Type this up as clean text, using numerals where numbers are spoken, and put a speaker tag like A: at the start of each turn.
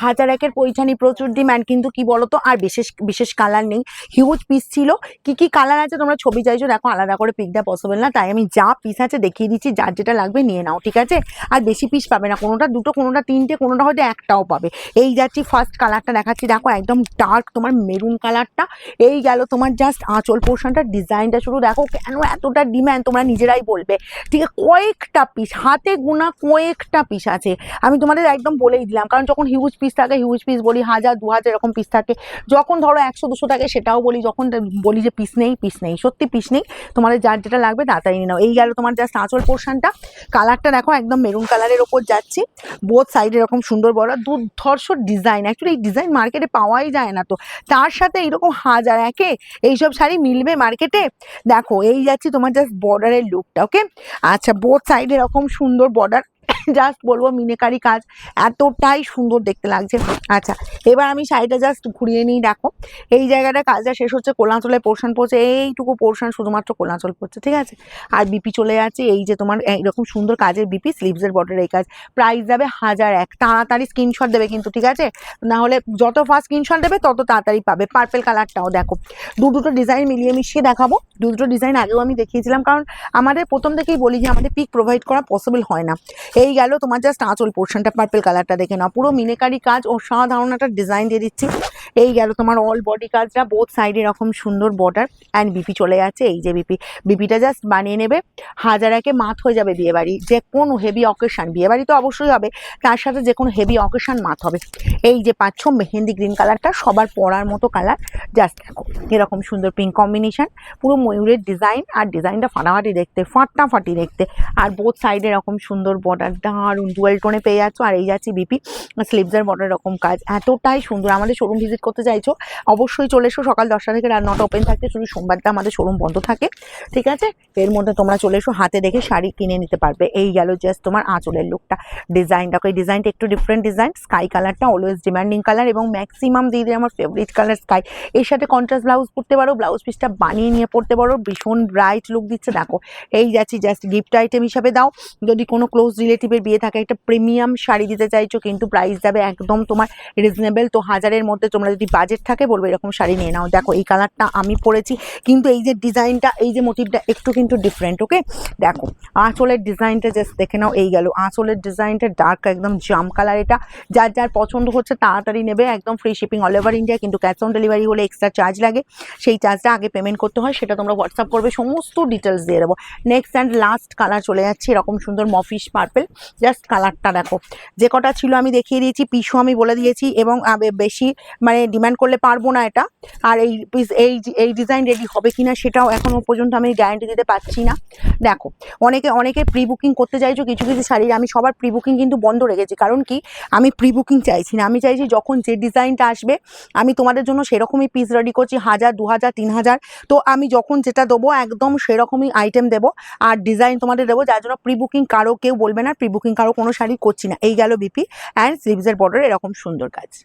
A: হাজার একের পৈঠানি প্রচুর ডিমান্ড, কিন্তু কি বলতো আর বিশেষ বিশেষ কালার নেই, হিউজ পিস ছিল। কি কালার আছে তোমরা ছবি চাইছো দেখো, আলাদা করে পিক দেওয়া পসিবল না, তাই আমি যা পিস আছে দেখিয়ে দিচ্ছি, যার যেটা লাগবে নিয়ে নাও, ঠিক আছে? আর বেশি পিস পাবে না, কোনোটা দুটো, কোনোটা তিনটে, কোনোটা হয়তো একটাও পাবে। এই যাচ্ছি ফার্স্ট কালারটা দেখাচ্ছি, দেখো একদম ডার্ক তোমার মেরুন কালারটা। এই গেল তোমার জাস্ট আঁচল পোর্শনটা, ডিজাইনটা শুরু দেখো কেন এতটা ডিমান্ড তোমরা নিজেরাই বলবে, ঠিক আছে? কয়েকটা পিস, হাতে গোনা কয়েকটা পিস আছে, আমি তোমাদের একদম বলেই দিলাম, কারণ যখন হিউজ পিস থাকে হিউজ পিস বলি, 1000 2000 এরকম পিস থাকে, যখন ধরো 100 200 থাকে সেটাও বলি, যখন বলি যে পিস নেই, সত্যি পিস নেই। তোমাদের যার যেটা লাগবে তাড়াতাড়ি নিয়ে নাও। এই গেল তোমার জাস্ট আঁচল পোর্শনটা, কালারটা দেখো একদম মেরুন কালারের ওপর যাচ্ছি, বোথ সাইডে এরকম সুন্দর বড় দুর্ধর্ষ ডিজাইন, অ্যাকচুয়ালি এই ডিজাইন মার্কেটে পাওয়াই যায় না, তো তার সাথে এইরকম হাজার একে এইসব শাড়ি মিলবে মার্কেটে? দেখো এই যাচ্ছি তোমার জাস্ট বর্ডারের লুকটা, ওকে? আচ্ছা, বোথ সাইডে এরকম সুন্দর বর্ডার, জাস্ট বলবো মিনেকারি কাজ, এতটাই সুন্দর দেখতে লাগছে। আচ্ছা, এবার আমি শাড়িটা জাস্ট ঘুরিয়ে নিই, দেখো এই জায়গাটা কাজটা শেষ হচ্ছে, কোলাঁচলের পোর্শন পড়ছে, এইটুকু পোর্শন শুধুমাত্র কোলাঁচল পড়ছে, ঠিক আছে? আর বিপি চলে যাচ্ছে, এই যে তোমার এরকম সুন্দর কাজের বিপি, স্লিভসের বর্ডার এই কাজ, প্রাইস যাবে 1001। তাড়াতাড়ি স্ক্রিনশট দেবে কিন্তু, ঠিক আছে? না হলে যত ফাস্ট স্ক্রিনশট দেবে তত তাড়াতাড়ি পাবে। পার্পেল কালারটাও দেখো, দুটো ডিজাইন মিলিয়ে মিশিয়ে দেখাবো, দুটো ডিজাইন আগেও আমি দেখিয়েছিলাম, কারণ আমাদের প্রথম থেকেই বলি যে আমাদের পিক প্রোভাইড করা পসিবল হয় না। এই গেল তোমার জাস্ট আঁচল পোর্শনটা, পার্পেল কালারটা দেখে নাও, পুরো মিনেকারি কাজ, অসাধারণ একটা ডিজাইন দিয়ে দিচ্ছি। এই গেল তোমার অল বডি কাজটা, বোথ সাইডে এরকম সুন্দর বর্ডার, অ্যান্ড বিপি চলে যাচ্ছে, এই যে বিপিটা জাস্ট বানিয়ে নেবে, 1001 মাত হয়ে যাবে বিয়েবাড়ি, যে কোনো হেভি অকেশন, বিয়েবাড়ি তো অবশ্যই হবে, তার সাথে যে কোনো হেভি অকেশন মাত হবে। এই যে পাচ্ছ মেহেন্দি গ্রিন কালারটা, সবার পরার মতো কালার, জাস্ট দেখো এরকম সুন্দর পিঙ্ক কম্বিনেশন, পুরো ময়ূরের ডিজাইন, আর ডিজাইনটা ফাটাফাটি দেখতে, আর বোথ সাইডে এরকম সুন্দর বর্ডার, দারুণ ডুয়েল টোনে পেয়ে যাচ্ছ। আর এই যাচ্ছি বিপি, স্লিভসের বর্ডার এরকম কাজ, এতটাই সুন্দর। আমাদের শোরুম ভিজিট করতে চাইছো অবশ্যই চলে এসো, সকাল 10টা থেকে রাত 9টা ওপেন থাকে, শুধু সোমবারটা আমাদের শোরুম বন্ধ থাকে, ঠিক আছে? এর মধ্যে তোমরা চলে এসো, হাতে দেখে শাড়ি কিনে নিতে পারবে। এই গেল জাস্ট তোমার আঁচলের লুকটা, ডিজাইনটা, এই ডিজাইনটা একটু ডিফারেন্ট ডিজাইন, স্কাই কালারটা অলওয়েজ ডিমান্ডিং কালার, এবং ম্যাক্সিমাম দিদি আমার ফেভারিট কালার স্কাই। এর সাথে কন্ট্রাস্ট ব্লাউজ পরতে পারো, ব্লাউজ পিসটা বানিয়ে নিয়ে পরতে পারো, ভীষণ ব্রাইট লুক দিচ্ছে। দেখো এই যাচ্ছি জাস্ট গিফট আইটেম হিসাবে দাও, যদি কোনো ক্লোজ রিলেটিভের বিয়ে থাকে, একটা প্রিমিয়াম শাড়ি দিতে চাইছো, কিন্তু প্রাইস যাবে একদম তোমার রিজনেবল, তো 1000-এর মধ্যে তোমরা যদি বাজেট থাকে বলবো এরকম শাড়ি নিয়ে নাও। দেখো এই কালারটা আমি পরেছি, কিন্তু এই যে ডিজাইনটা, এই যে মোটিভটা একটু কিন্তু ডিফারেন্ট, ওকে? দেখো আঁচলের ডিজাইনটা জাস্ট দেখে নাও, এই গেল আঁচলের ডিজাইনটা, ডার্ক একদম জাম কালার, এটা যার যার পছন্দ হচ্ছে তাড়াতাড়ি নেবে, একদম free shipping all over India, কিন্তু ক্যাশ অন ডেলিভারি হলে এক্সট্রা চার্জ লাগে, সেই চার্জটা আগে পেমেন্ট করতে হয়, সেটা তোমরা হোয়াটসঅ্যাপ করবে, সমস্ত ডিটেলস দিয়ে দেবো। নেক্সট অ্যান্ড লাস্ট কালার চলে যাচ্ছে, এরকম সুন্দর মফিশ পার্পেল, জাস্ট কালারটা দেখো, যে কটা ছিল আমি দেখিয়ে দিয়েছি, পিসও আমি বলে দিয়েছি, এবং বেশি মানে ডিমান্ড করলে পারবো না এটা, আর এই ডিজাইন রেডি হবে কিনা সেটাও এখনো পর্যন্ত আমি গ্যারান্টি দিতে পারছি না। দেখো অনেকে প্রি বুকিং করতে চাইছো কিছু কিছু শাড়ির, আমি সবার প্রি বুকিং কিন্তু বন্ধ রেখেছি, কারণ কি আমি প্রি বুকিং চাইছি না, আমি চাইছি যখন যে ডিজাইনটা আসবে আমি তোমাদের জন্য সেরকমই পিস রেডি করছি, 1000 2000 3000, তো আমি যখন যেটা দেবো একদম সেরকমই আইটেম দেবো, আর ডিজাইন তোমাদের দেবো, যার জন্য প্রি বুকিং কারো কেউ বলবে না, প্রি বুকিং কারো কোনো শাড়ি করছি না। এই গেল বিপি অ্যান্ড স্লিভসের বর্ডার এরকম সুন্দর কাজ।